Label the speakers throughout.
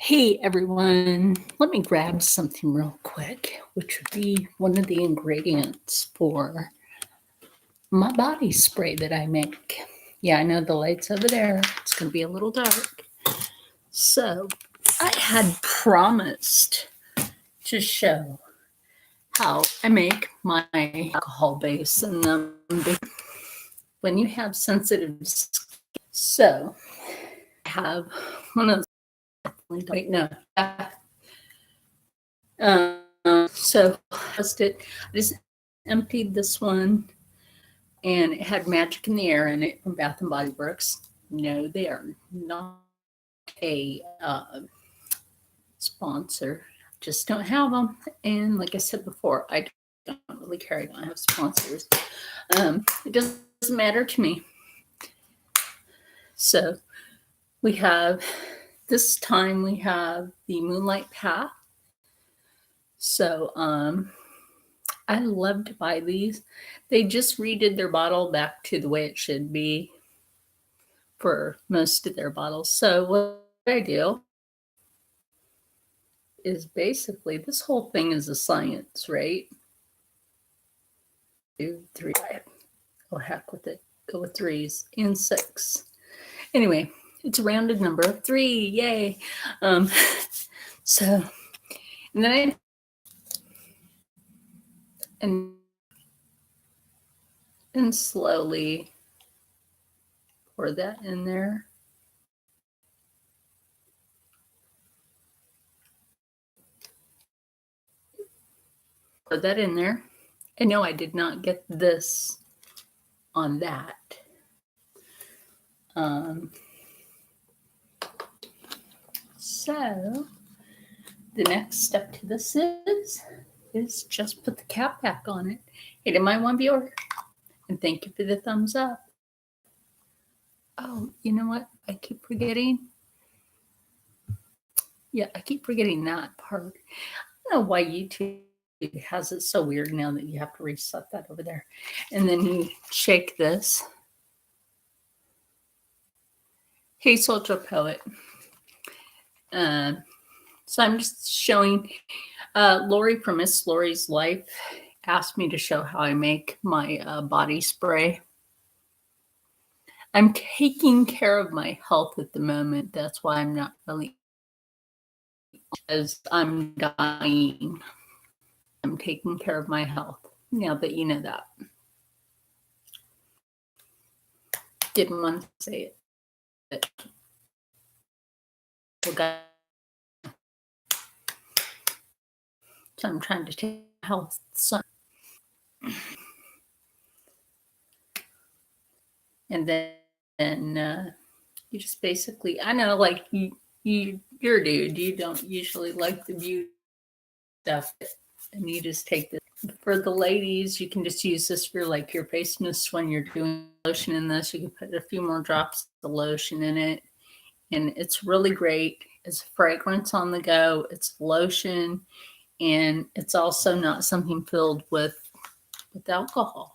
Speaker 1: Hey everyone, let me grab something real quick, which would be one of the ingredients for my body spray that I make. Yeah, I know the light's over there. It's going to be a little dark. So, I had promised to show how I make my alcohol base and then when you have sensitive skin. So, I have one of those. Wait, no. So I just emptied this one and it had Magic in the Air in it from Bath and Body Works. No, they are not a sponsor. Just don't have them. And like I said before, I don't really care. I don't have sponsors. It doesn't matter to me. So this time we have the Moonlight Path. So I love to buy these. They just redid their bottle back to the way it should be for most of their bottles. So what I do is basically this whole thing is a science, right? 2, 3, 5. Oh heck with it. Go with 3s and 6. Anyway, it's a rounded number of 3. Yay. So and then and slowly pour that in there. Put that in there. And no, I did not get this on that. So the next step to this is just put the cap back on it. Hey to my one viewer, and thank you for the thumbs up. Oh, you know what? I keep forgetting. Yeah, I keep forgetting that part. I don't know why YouTube has it so weird now that you have to reset that over there. And then you shake this. Hey, Soldier Poet. So I'm just showing, Lori from Miss Lori's Life asked me to show how I make my body spray. I'm taking care of my health at the moment. That's why I'm not really, as I'm dying. I'm taking care of my health, now that you know that. Didn't want to say it. Okay. So I'm trying to take health. So. And then you just basically, I know, like you're a dude, you don't usually like the beauty stuff, and you just take this. For the ladies, you can just use this for like your face mist when you're doing lotion in this. You can put a few more drops of lotion in it, and it's really great. It's fragrance on the go. It's lotion, and it's also not something filled with alcohol.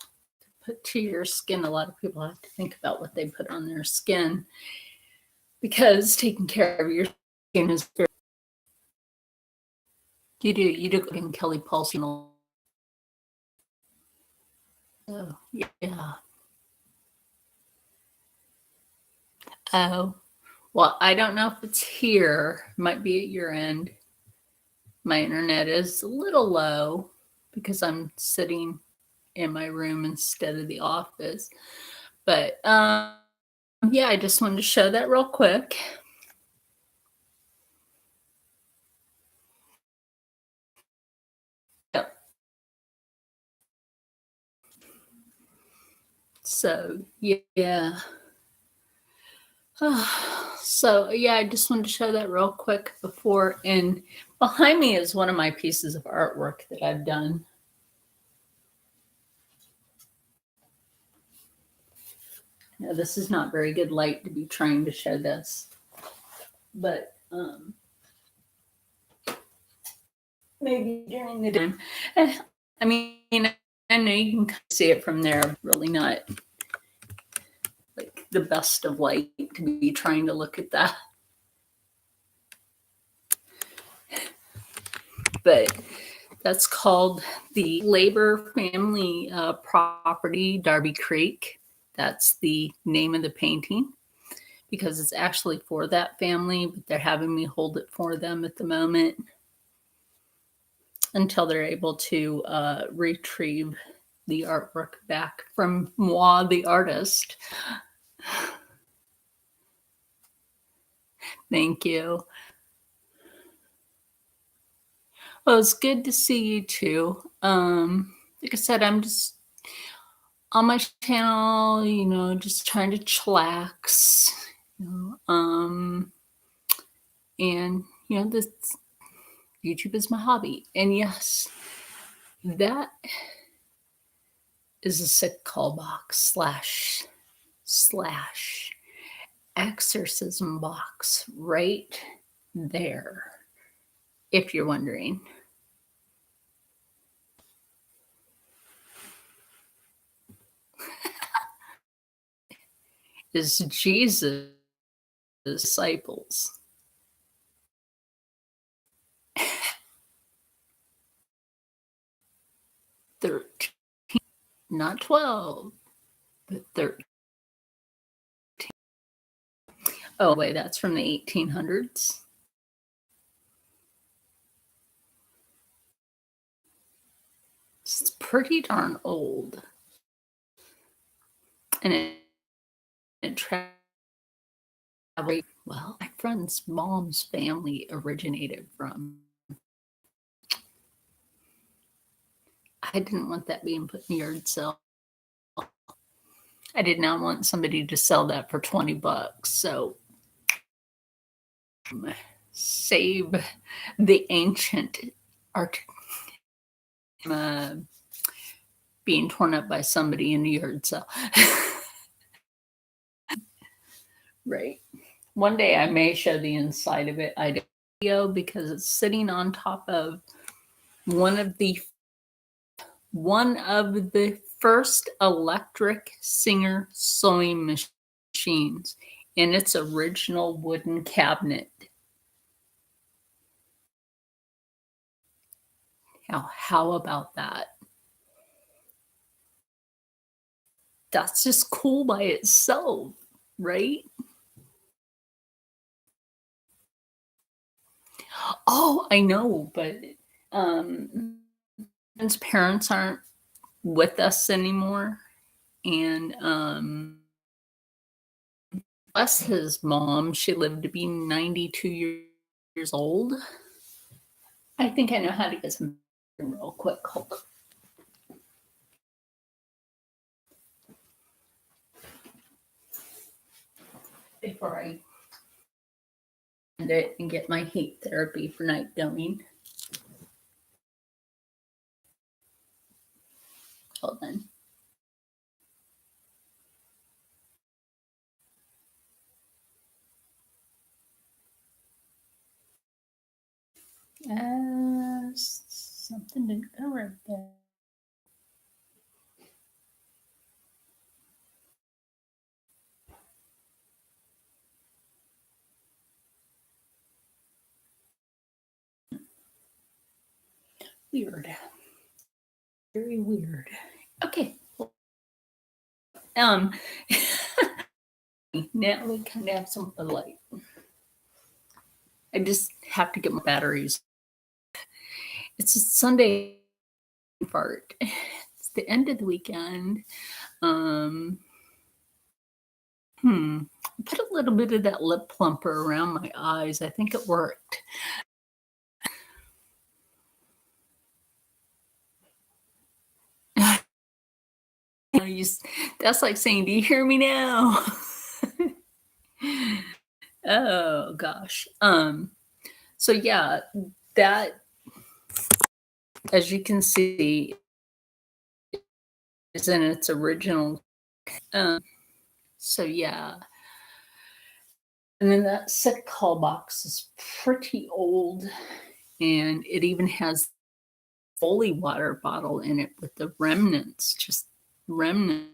Speaker 1: Put to your skin. A lot of people have to think about what they put on their skin, because taking care of your skin is very. You do in Kelly Paulson. Oh yeah. Oh well, I don't know if it's here. Might be at your end. My internet is a little low because I'm sitting in my room instead of the office. But yeah, I just wanted to show that real quick. Yep. So yeah. So yeah, I just wanted to show that real quick before. And behind me is one of my pieces of artwork that I've done. Now, this is not very good light to be trying to show this, but maybe during the time. I mean, I know you can see it from there. Really not like the best of light to be trying to look at that. but that's called the Labor Family Property, Darby Creek. That's the name of the painting because it's actually for that family, but they're having me hold it for them at the moment until they're able to retrieve the artwork back from moi, the artist. Thank you. Well, it's good to see you too. Like I said, I'm just on my channel, just trying to chillax, and this YouTube is my hobby. And yes, that is a sick call box slash exorcism box right there, if you're wondering. Is Jesus' disciples. 13, not 12, but 13. Oh, wait, that's from the 1800s. It's pretty darn old. And it traveled. Well, my friend's mom's family originated from. I didn't want that being put in the yard sale. I did not want somebody to sell that for $20. So save the ancient art being torn up by somebody in the yard sale. Right. One day I may show the inside of it. I don't because it's sitting on top of one of the first electric Singer sewing machines in its original wooden cabinet. How about that? That's just cool by itself, right? Oh, I know, but his parents aren't with us anymore, and bless his mom, she lived to be 92 years old. I think I know how to get some real quick. Hold up. Before I end it and get my heat therapy for night going. Hold on. Something didn't go right there. Weird. Very weird. Okay. Now we kind of have some light. I just have to get my batteries. It's a Sunday fart. It's the end of the weekend. Put a little bit of that lip plumper around my eyes. I think it worked. That's like saying, do you hear me now? Oh gosh. So yeah, that, as you can see, is in its original. So yeah. And then that sick call box is pretty old, and it even has holy water bottle in it with the remnants, just remnant,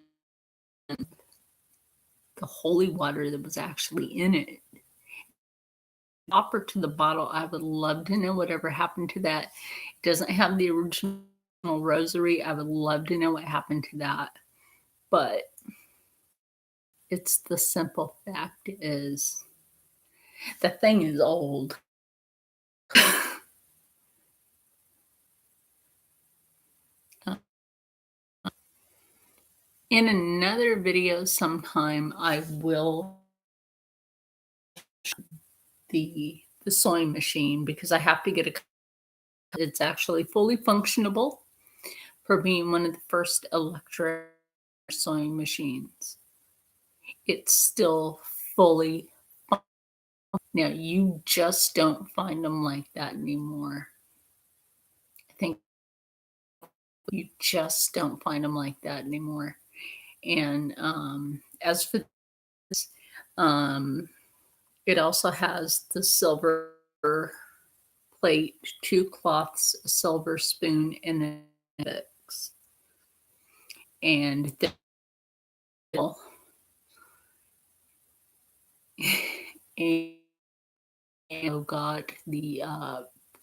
Speaker 1: the holy water that was actually in it. Offer to the bottle. I would love to know whatever happened to that. It doesn't have the original rosary. I would love to know what happened to that. But it's the simple fact is the thing is old. In another video sometime, I will the sewing machine because I have to get a. It's actually fully functionable for being one of the first electric sewing machines. It's still fully. Now you just don't find them like that anymore. I think you just don't find them like that anymore. And as for this, it also has the silver plate, 2 cloths, a silver spoon, and a fix. And got the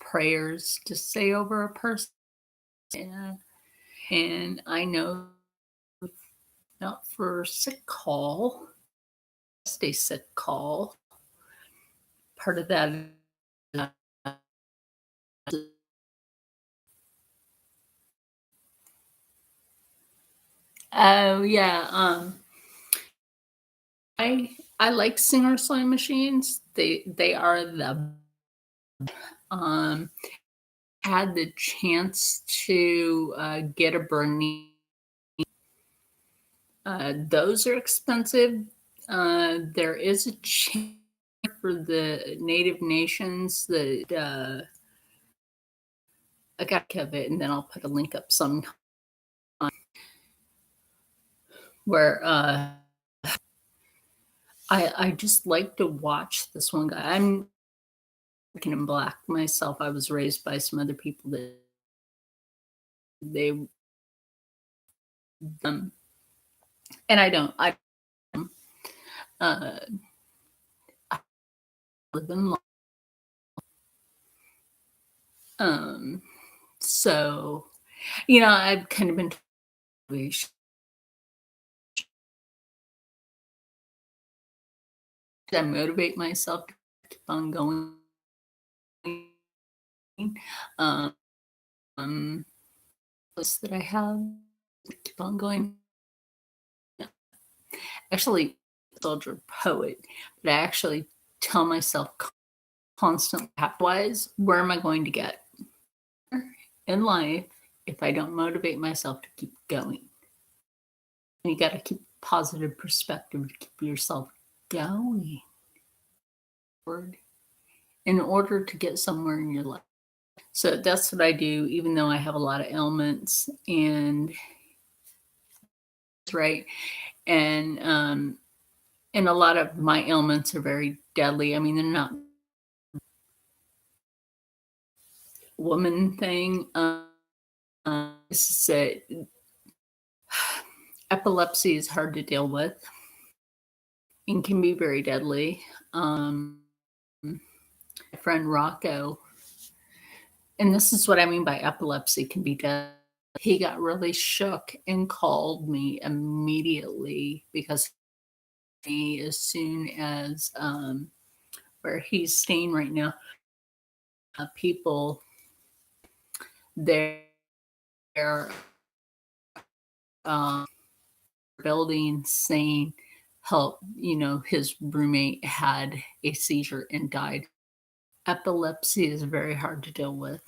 Speaker 1: prayers to say over a person. And I know not for sick call, stay sick call. Part of that. Oh yeah. I like Singer sewing machines. They are the had the chance to get a Bernini. Those are expensive. There is a chance for the Native Nations that I got to have it, and then I'll put a link up sometime where I just like to watch this one guy. I'm American and Black myself. I was raised by some other people that they and I don't. I live in so I've kind of been I motivate myself to keep on going. That I have keep on going. Actually, soldier poet, but I actually tell myself constantly, wise, where am I going to get in life if I don't motivate myself to keep going? And you got to keep positive perspective to keep yourself going in order to get somewhere in your life. So that's what I do, even though I have a lot of ailments and right. And a lot of my ailments are very deadly. I mean, they're not woman thing. Epilepsy is hard to deal with and can be very deadly. My friend Rocco, and this is what I mean by epilepsy can be deadly. He got really shook and called me immediately because as soon as where he's staying right now, people there building saying help, his roommate had a seizure and died. Epilepsy is very hard to deal with.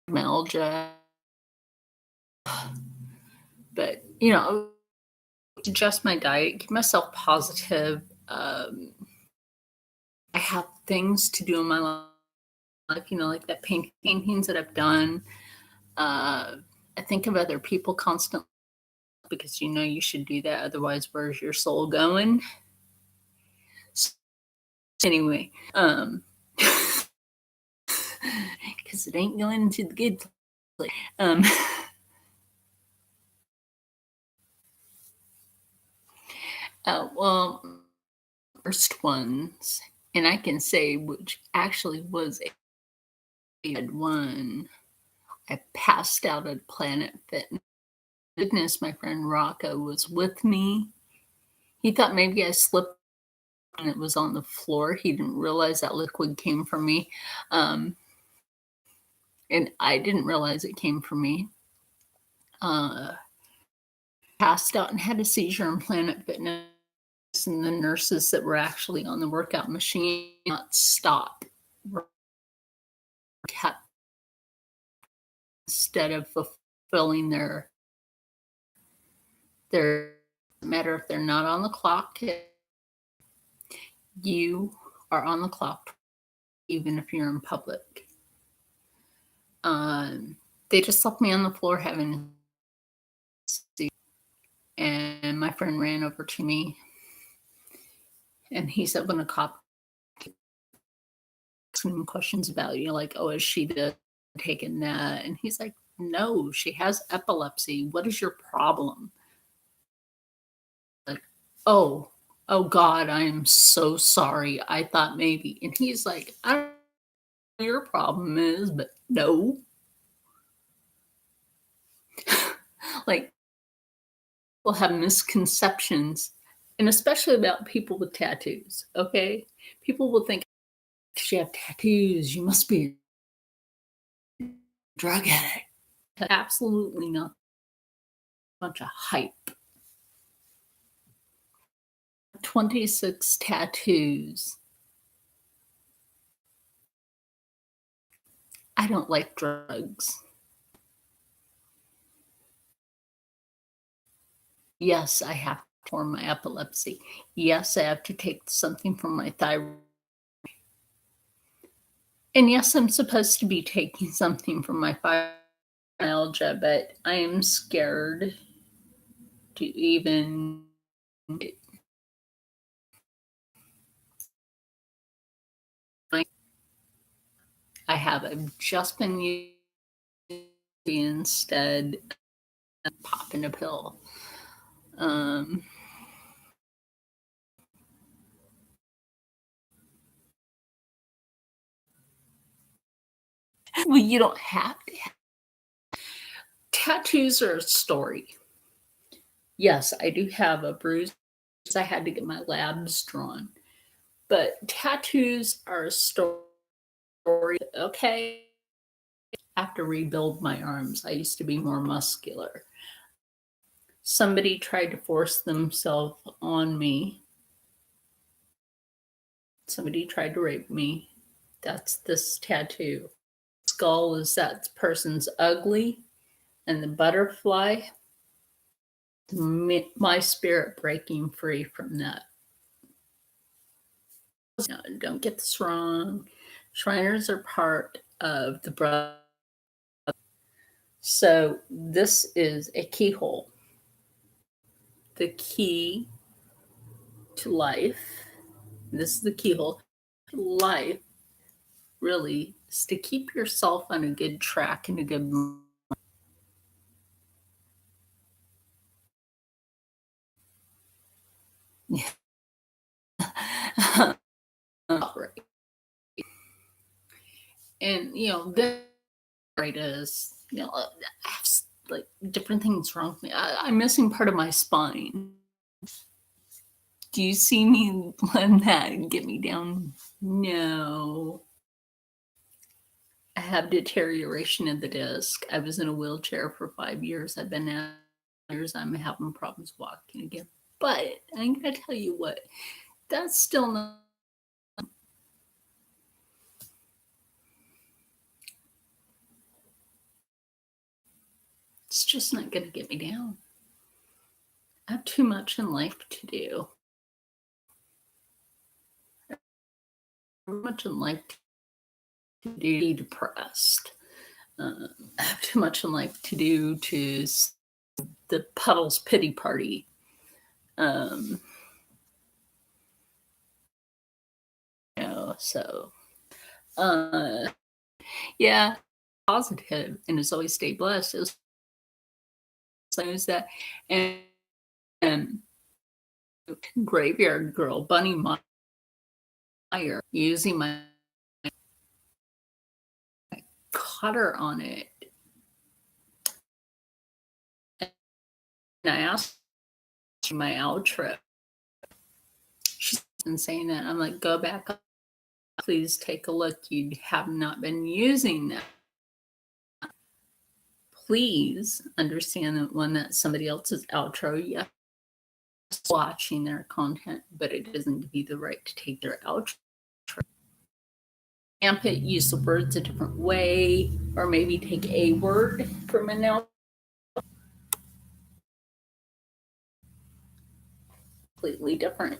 Speaker 1: Fibromyalgia, but adjust my diet, keep myself positive. I have things to do in my life, like that paintings that I've done. I think of other people constantly because you should do that. Otherwise, where's your soul going? So anyway, because it ain't going to the good place. Well, first ones, and I can say which actually was a good one. I passed out at Planet Fitness. Goodness, my friend Rocco was with me. He thought maybe I slipped and it was on the floor. He didn't realize that liquid came from me. And I didn't realize it came from me. Passed out and had a seizure in Planet Fitness, and the nurses that were actually on the workout machine not stop. Kept, instead of fulfilling their matter if they're not on the clock, you are on the clock, even if you're in public. They just left me on the floor having, and my friend ran over to me, and he said, when a cop asking questions about you, like, oh, is she taking that? And he's like, no, she has epilepsy. What is your problem? Like, oh God, I am so sorry. I thought maybe. And he's like, I don't know what your problem is, but no. Like, people have misconceptions, and especially about people with tattoos, okay? People will think, if you have tattoos, you must be a drug addict. Absolutely not. A bunch of hype. 26 tattoos. I don't like drugs. Yes, I have for my epilepsy. Yes, I have to take something from my thyroid. And yes, I'm supposed to be taking something from my fibromyalgia, but I am scared to even. I have just been using instead of popping a pill. Well, you don't have to. Tattoos are a story. Yes, I do have a bruise. I had to get my labs drawn. But tattoos are a story. Okay. I have to rebuild my arms. I used to be more muscular. Somebody tried to force themselves on me. Somebody tried to rape me. That's this tattoo. Skull is that person's ugly, and the butterfly, my spirit breaking free from that. No, don't get this wrong. Shriners are part of the brother. So this is a keyhole. The key to life. This is the keyhole to life. Really, is to keep yourself on a good track and a good. Yeah. Right. And the right is I have like different things wrong with me. I'm missing part of my spine. Do you see me letting that get me down? No. I have deterioration of the disc. I was in a wheelchair for 5 years. I've been out years. I'm having problems walking again. But I'm gonna tell you what, that's still not. It's just not gonna get me down. I have too much in life to do. Too much in life to do. Depressed. I have too much in life to do to the Puddles pity party. So yeah, positive, and it's always stay blessed. It was that, and Graveyard Girl, Bunny fire using my cutter on it. And I asked my outro. She's been saying that. I'm like, go back up. Please take a look. You have not been using that. Please understand that when that's somebody else's outro, yes, watching their content, but it doesn't give you the right to take their outro. Amp it, use the words a different way, or maybe take a word from an outro. Completely different.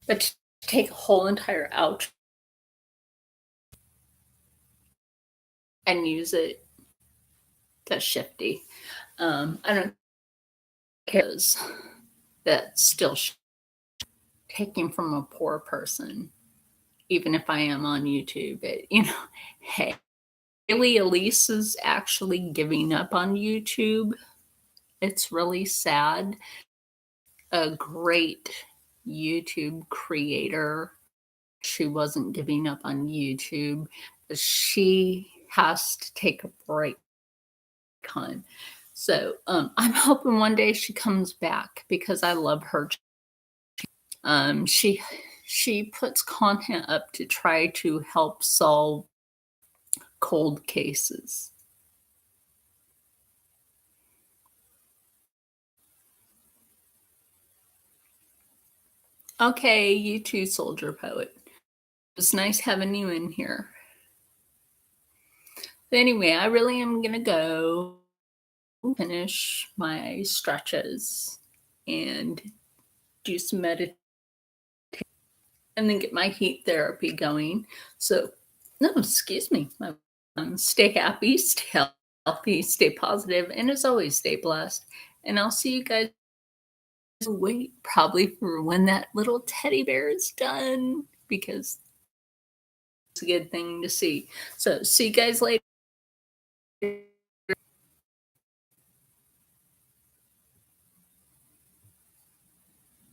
Speaker 1: But to take a whole entire outro and use it, that's shifty. I don't care. That's still taking from a poor person, even if I am on YouTube. Hey, Haley Elise is actually giving up on YouTube. It's really sad. A great YouTube creator. She wasn't giving up on YouTube, but she has to take a break. So I'm hoping one day she comes back because I love her. She puts content up to try to help solve cold cases. Okay, you too, Soldier Poet. It's nice having you in here. But anyway, I really am gonna go finish my stretches and do some meditation and then get my heat therapy going. So, no, excuse me. Stay happy, stay healthy, stay positive, and as always, stay blessed. And I'll see you guys. Wait, probably for when that little teddy bear is done because it's a good thing to see. So, see you guys later.